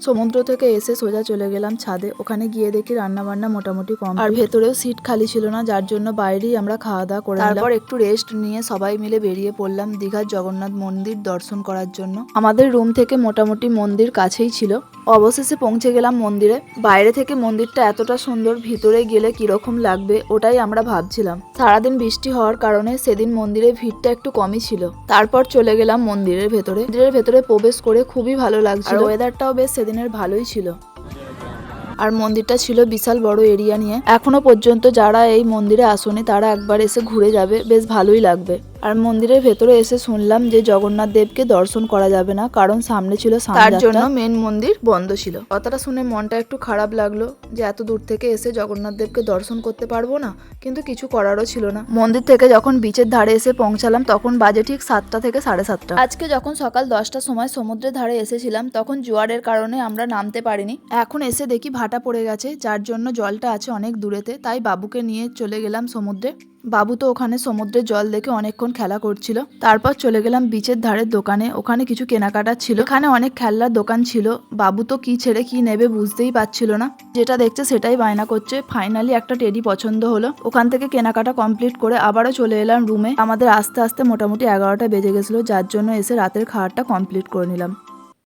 সমুদ্র থেকে এসে সোজা চলে গেলাম ছাদে। ওখানে গিয়ে দেখি রান্না বান্না মোটামুটি কম, আর ভেতরেও সিট খালি ছিল না, যার জন্য বাইরেই আমরা খাওয়া দাওয়া করে তারপর একটু রেস্ট নিয়ে সবাই মিলে বেরিয়ে পড়লাম দীঘার জগন্নাথ মন্দির দর্শন করার জন্য। আমাদের রুম থেকে মোটামুটি মন্দির কাছেই ছিল। অবশেষে পৌঁছে গেলাম মন্দিরে। বাইরে থেকে মন্দিরটা এতটা সুন্দর, ভিতরে গেলে কিরকম লাগবে ওটাই আমরা ভাবছিলাম। সারাদিন বৃষ্টি হওয়ার কারণে সেদিন মন্দিরে ভিড়টা একটু কমই ছিল। তারপর চলে গেলাম মন্দিরের ভেতরে। মন্দিরের ভেতরে প্রবেশ করে খুবই ভালো লাগছিল, ওয়েদারটাও বেশ সেদিনের ভালোই ছিল। আর মন্দিরটা ছিল বিশাল বড় এরিয়া নিয়ে। এখনো পর্যন্ত যারা এই মন্দিরে আসেনি তারা একবার এসে ঘুরে যাবে, বেশ ভালোই লাগবে। আর মন্দিরের ভেতরে এসে শুনলাম যে জগন্নাথ দেবকে দর্শন করা যাবে না, কারণ সামনে ছিল সামনে, তার জন্য মেন মন্দির বন্ধ ছিল। কথাটা শুনে মনটা একটু খারাপ লাগলো যে এত দূর থেকে এসে জগন্নাথ দেবকে দর্শন করতে পারবো না, কিন্তু কিছু করারও ছিল না। মন্দির থেকে যখন বিচের ধারে এসে পৌঁছালাম তখন বাজে ঠিক 7টা থেকে 7:30। আজকে যখন সকাল 10টার সময় সমুদ্রের ধারে এসেছিলাম তখন জোয়ারের কারণে আমরা নামতে পারিনি। এখন এসে দেখি ভাটা পড়ে গেছে, যার জন্য জলটা আছে অনেক দূরেতে, তাই বাবুকে নিয়ে চলে গেলাম সমুদ্রে। বাবু তো ওখানে সমুদ্রের জল দেখে অনেকক্ষণ খেলা করছিল। তারপর চলে গেলাম বিচের ধারের দোকানে, ওখানে কিছু কেনাকাটা ছিল। এখানে অনেক খেলনার দোকান ছিল। বাবু তো কি ছেড়ে কি নেবে বুঝতেই পারছিল না, যেটা দেখছে সেটাই বায়না করছে। ফাইনালি একটা টেডি পছন্দ হলো। ওখান থেকে কেনাকাটা কমপ্লিট করে আবারও চলে এলাম রুমে। আমাদের আস্তে আস্তে মোটামুটি 11টা বেজে গেছিল, যার জন্য এসে রাতের খাবারটা কমপ্লিট করে নিলাম।